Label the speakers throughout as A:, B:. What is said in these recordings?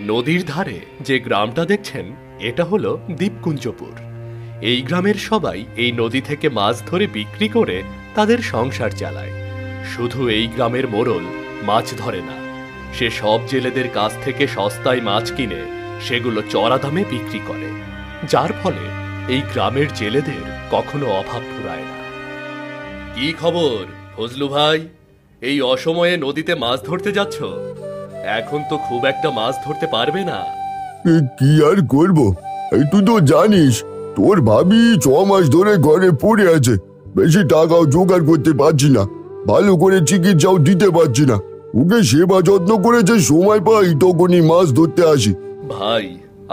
A: নদীর ধারে যে গ্রামটা দেখছেন এটা হলো দ্বীপকুঞ্জপুর। এই গ্রামের সবাই এই নদী থেকে মাছ ধরে বিক্রি করে তাদের সংসার চালায়। শুধু এই গ্রামের মোড়ল মাছ ধরে না, সে সব জেলেদের কাছ থেকে সস্তায় মাছ কিনে সেগুলো চড়া দামে বিক্রি করে, যার ফলে এই গ্রামের জেলেদের কখনো অভাব ফুরায় না। কি খবর ফজলু ভাই, এই অসময়ে নদীতে মাছ ধরতে যাচ্ছ? এখন তো খুব একটা মাছ ধরতে পারবে না।
B: কি আর করবো, এই তুই তো জানিস তোর ভাবি 6 মাস ধরে ঘরে পড়ে আছে। বেশি টাকাও জোগাড় করতে পারছি না, ভালো করে চিকিৎসাও দিতে পারছি না। ওকে সেবা যত্ন করে যে সময় পাই তখনই মাছ ধরতে আসি।
A: ভাই,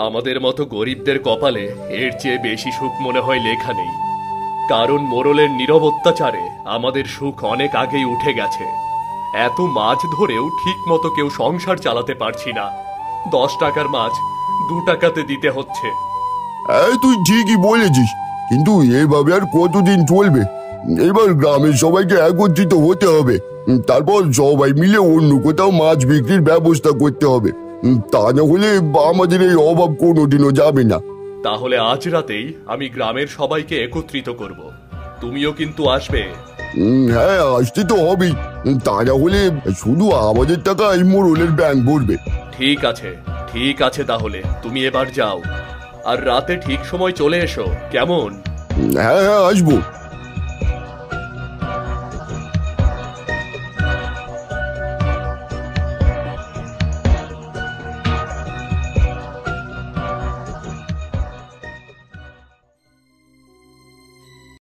A: আমাদের মতো গরিবদের কপালে এর চেয়ে বেশি সুখ মনে হয় লেখা নেই। কারণ মোড়লের নীরব অত্যাচারে আমাদের সুখ অনেক আগেই উঠে গেছে। এত মাছ ধরেও ঠিক মতো কেউ সংসার চালাতে পারছি না। 10 টাকার মাছ 2 টাকাতে দিতে হচ্ছে।
B: তুই ঠিকই বলেছিস, কিন্তু এভাবে আর কতদিন চলবে? এবার গ্রামের সবাইকে একত্রিত হতে হবে, তারপর সবাই মিলে অন্য কোথাও মাছ বিক্রির ব্যবস্থা করতে হবে। তা না হলে আমাদের এই অভাব কোনোদিনও যাবে না।
A: তাহলে আজ রাতেই আমি গ্রামের সবাইকে একত্রিত করব, তুমিও কিন্তু আসবে।
B: হ্যাঁ, আসতে তো হবেই, তা না হলে শুধু আমাদের টাকা এই মোড়লের ব্যাংক ভরবে।
A: ঠিক আছে, ঠিক আছে, তাহলে তুমি এবার যাও, আর রাতে ঠিক সময় চলে এসো, কেমন?
B: হ্যাঁ হ্যাঁ, আসবো।